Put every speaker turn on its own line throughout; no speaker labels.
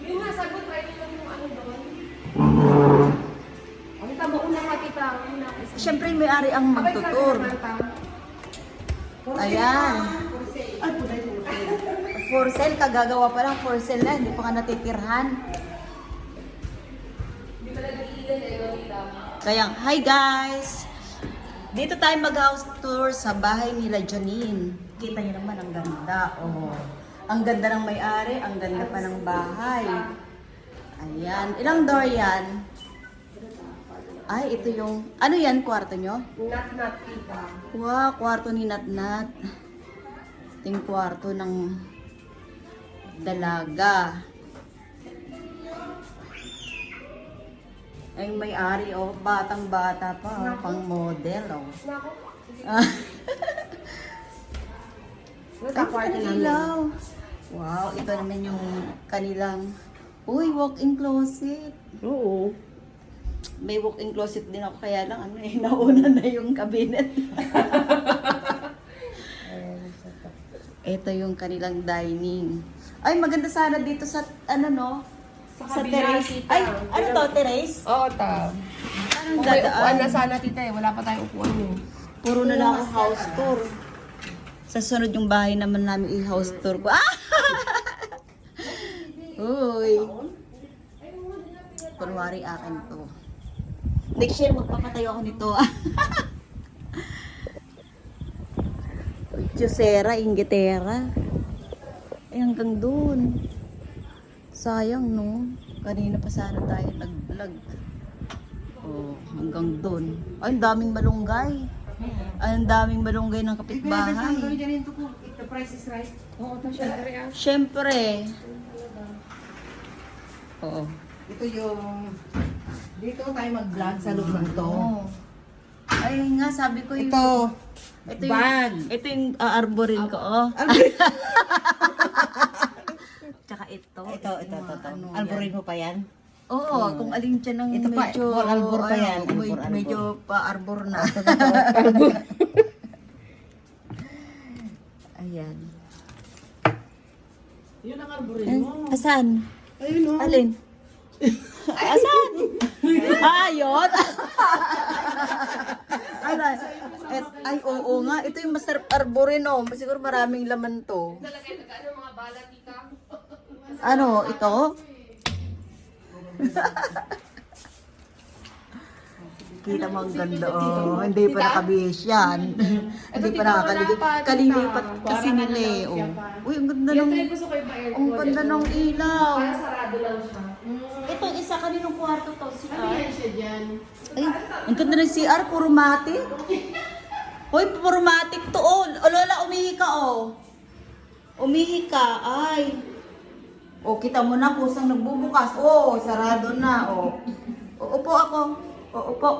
Yung nga, sagot, try nyo lang yung ano doon. Ang tama, una ka, tita.
Siyempre, may-ari ang magtutur. Ayan. For sale, kagagawa pa lang for sale na. Hindi pa ka natitirhan.
Hindi pa nag-iilan eh, tita.
Kaya, hi guys! Dito tayo mag-house tour sa bahay nila Janine. Kita niyo naman, ang ganda. Oh. Ang ganda ng may-ari, ang ganda pa ng bahay. Ayan. Ilang door yan? Ay, ito yung... Ano yan, kwarto nyo?
Nat-nat, tita.
Wow, kwarto ni Nat-Nat. Ito yung kwarto ng dalaga. Ay, may-ari, oh. Batang-bata pa, oh. Pang model, oh.
Nako.
Ah.
Nagka-party namin.
Ilaw. Wow, ito naman yung kanilang... Uy, walk-in closet.
Oo.
May walk-in closet din ako, kaya lang, ano eh, nauna na yung cabinet. Ito yung kanilang dining. Ay, maganda sana dito sa, ano no? Sa
kabila,
terrace.
tita.
Ay, ano to, terrace?
Oo, ta.
Parang
Kung may upuan na
dadaan.
sana, tita eh. Wala pa tayong upuan eh.
Puro na lang ang house tour. Sa sunod yung bahay naman namin i-house tour ko. Ah! Uy. Kunwari akin to. Next year magpapatayo ako nito. Chusera, Inglaterra. Ay, hanggang dun. Sayang, no? Kanina pa sana tayo nag-vlog. Oh, hanggang dun. Ay, ang daming malunggay. Ay, ang daming malunggay ng kapitbahay.
The price is right. Oo, ta, syempre ah.
Siyempre. Oo.
Ito yung... Dito tayo mag-vlog sa loob ng to.
Oh. Ay, nga, sabi ko yung...
Ito,
yung,
bag.
Ito yung arborin ko, oh. Tsaka ito.
Ito.
Ano,
Alborin
yan.
mo pa yan?
Oo, kung alin dyan ng
Ito pa,
medyo...
for arbor pa yan.
ano,
Arbor.
medyo pa-arbor na. Ayan.
Yun ang alborin
Eh,
mo.
asan?
Ayun o.
Alin? Asan? Ayun! Ay, oo nga. Ito yung master arborin, oh. Siguro maraming laman to.
Talaga yung nag-ano mga bala, tita.
Ano, ito? Kita mo ang ganda, oh. Hindi pa nakabihis yan. Hindi pa nakakaligot. Kalilipat kasi nila, eh, oh. Uy, ang ganda
Yung
ng...
trip gusto ko yung pa-aircon.
Ang ganda ng ilaw.
Kaya sarado lang siya.
Ito, isa kaninong kwarto to, si
Ano yan siya dyan?
Ay, ang ganda ng CR, puro matic. Hoy, puro matic to, oh. O, Lola, umihi ka, oh. Umihi ka, ay. O, kita mo na, kusang nagbubukas. Oh, sarado na, oh. O, upo ako. O, upo.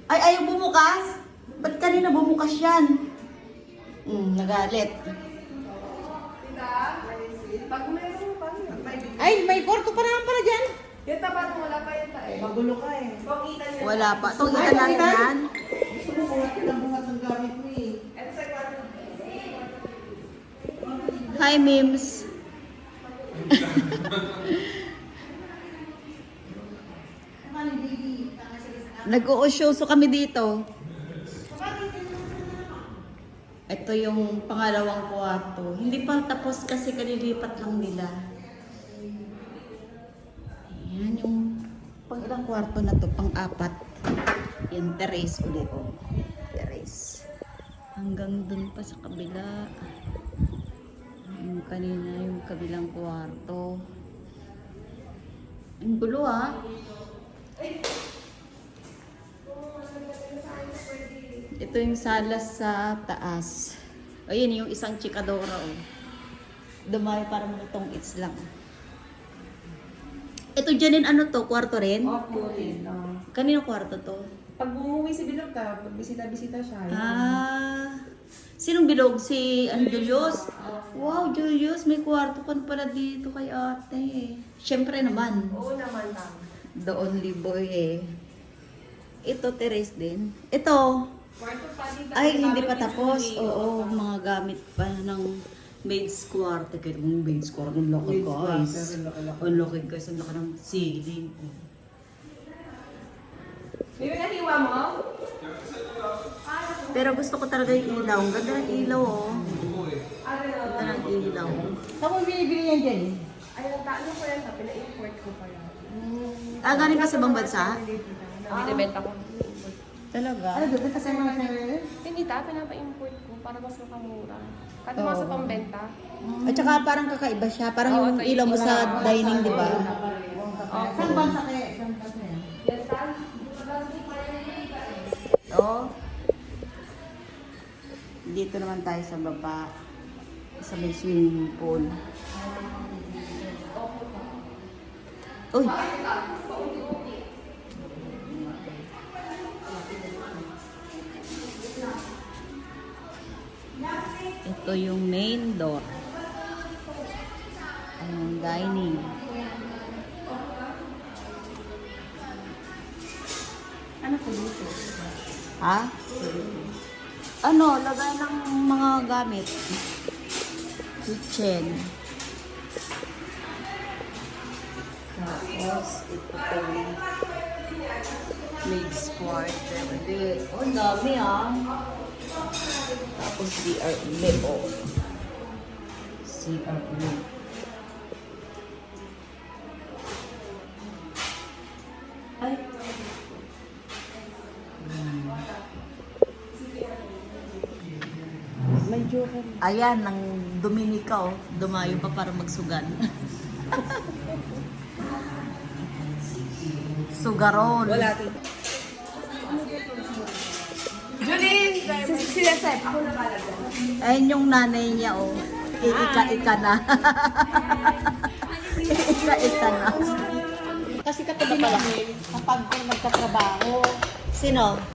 Ay, ayaw bumukas? Ba't kanina bumukas yan? Nagalit.
Pag meron pa
Ay, may kwarto pa naman pala dyan.
yung tapat mo, wala pa yung tae.
Magulo ka eh.
Kung kita niya.
Wala pa. Itong ita natin yan.
Gusto mo buhat ang gamit mo eh.
Ito sa kwarto.
Hi, Mims. Nag-uusyoso kami dito. Ito yung pangalawang kwarto. Hindi pa tapos kasi kalilipat lang nila. Ayan yung pang ilang kwarto na to, pang-apat. Yung terrace ulit. Oh. Terrace. Hanggang dun pa sa kabila. Yung kanina, yung kabilang kwarto. Ang gulo, ah. Ito yung salas sa taas. Ayun, yung isang chikadora, oh. Dumay para malutong its lang. Ito dyan ano to? Kwarto rin?
Opo,
Kanino kwarto to?
Pag bumuwi si Bilog pag bisita-bisita siya.
Sinong bilog? Si Julius? Wow, Julius, may kwarto ka pala dito kay ate. Siyempre naman.
Oo naman, tama.
The only boy eh. Ito, terrace din. Ito,
Kwarto pa dito.
ay hindi pa tapos. Oo, mga gamit pa ng Maid's quarter. Kaya yung maid's quarter. Ang laki
Maid's
guys.
quarter, ang laki-laki.
Ang laki guys. Ang laki ng ceiling.
Yung nahiwa mo?
Pero gusto ko talaga yung ilaw. Ang ganda ng ilaw oh. Ang ganda ng ilaw.
Saan mo binibili yan dyan?
Ayun, ano ko yan, pina-import ko pa yan.
Ah, galing ka sa ibang bansa?
Binibenta ko.
Talaga?
Ano doon? Kasi mga sarili?
Hindi ta, pinapa-import ko para mas makamura. Kada mga sa pambenta.
At saka parang kakaiba siya. Parang
Oo,
yung
ito
ilaw mo
yung
sa
ilaw.
dining, di ba?
Saan bansa kaya? Saan bansa yan?
Yan ta?
Oo. Dito naman tayo sa baba. Sa may swimming pool. Uy! Ito yung main door. Ang dining.
Ano po dito?
Ha? Ano, lagay ng mga gamit. Kitchen. Tapos, ito po. Maid's quarter. Oh, ang dami ah. Tapos, CR ulit. Oh. CR ulit. Ay.
May joker.
Ayan, ng Dominica oh. Dumayo pa para magsugan. Sugaron.
Wala dito. Julie! Sila Seth. Ako na pala dyan.
Ayun yung nanay niya oh. Ika-ika na. Ika-ika na.
Kasi katabi namin, kapag nagtatrabaho,
Sino?